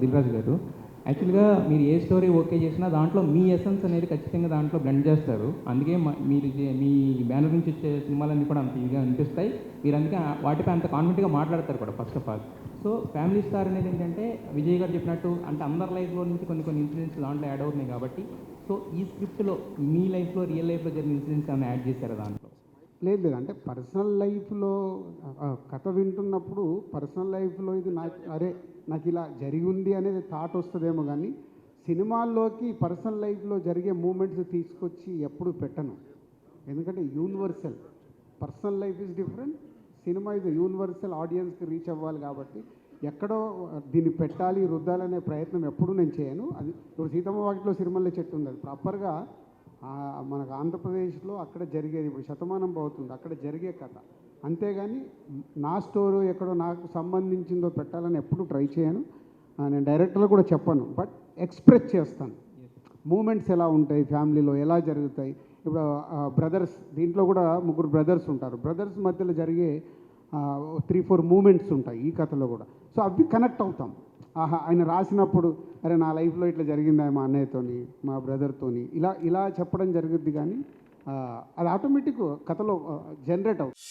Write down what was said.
దిల్ రాజు గారు. యాక్చువల్గా మీరు ఏ స్టోరీ ఓకే చేసినా దాంట్లో మీ ఎసెన్స్ అనేది ఖచ్చితంగా దాంట్లో బ్లెండ్ చేస్తారు. అందుకే మీరు మీ బ్యానర్ నుంచి వచ్చే సినిమాలన్నీ కూడా అంత ఇదిగా అనిపిస్తాయి. మీరు అందుకే వాటిపై అంత కాన్ఫిడెంట్గా మాట్లాడతారు కూడా first of all. So family star అనేది ఏంటంటే విజయ్ గారు చెప్పినట్టు అంటే అందరి లైఫ్లో నుంచి కొన్ని ఇన్సిడెంట్స్ దాంట్లో యాడ్ అవుతున్నాయి కాబట్టి, సో ఈ స్క్రిప్ట్లో మీ లైఫ్లో రియల్ లైఫ్లో జరిగిన ఇన్సిడెంట్స్ ఏమైనా యాడ్ చేశారా దాంట్లో? లేదు అంటే పర్సనల్ లైఫ్లో కథ వింటున్నప్పుడు పర్సనల్ లైఫ్లో ఇది నాకు ఇలా జరిగి ఉంది అనేది థాట్ వస్తుందేమో, కానీ సినిమాల్లోకి పర్సనల్ లైఫ్లో జరిగే మూమెంట్స్ తీసుకొచ్చి ఎప్పుడు పెట్టను. ఎందుకంటే universal, personal life is different, cinema ఇది యూనివర్సల్, ఆడియన్స్కి రీచ్ అవ్వాలి కాబట్టి ఎక్కడో దీన్ని పెట్టాలి రుద్దాలనే ప్రయత్నం ఎప్పుడూ నేను చేయను. అది ఇప్పుడు సీతమ్మ వాకిట్లో సిరిమల్లె చెట్టు ఉంది, అది ప్రాపర్గా మనకు ఆంధ్రప్రదేశ్లో అక్కడ జరిగేది, ఇప్పుడు శతమానం అవుతుంది అక్కడ జరిగే కథ. అంతేగాని నా స్టోరీ ఎక్కడో నాకు సంబంధించిందో పెట్టాలని ఎప్పుడు ట్రై చేయను. నేను డైరెక్టర్లు కూడా చెప్పను, బట్ ఎక్స్ప్రెస్ చేస్తాను మూమెంట్స్ ఎలా ఉంటాయి, ఫ్యామిలీలో ఎలా జరుగుతాయి. ఇప్పుడు బ్రదర్స్, దీంట్లో కూడా 3 బ్రదర్స్ ఉంటారు, బ్రదర్స్ మధ్యలో జరిగే 3-4 మూమెంట్స్ ఉంటాయి ఈ కథలో కూడా. సో అవి కనెక్ట్ అవుతాం. ఆయన రాసినప్పుడు అరే నా లైఫ్లో ఇట్లా జరిగిందా మా అన్నయ్యతోని, మా బ్రదర్తోని, ఇలా చెప్పడం జరుగుద్ది. కానీ అది ఆటోమేటిక్ కథలో జనరేట్ అవుతుంది.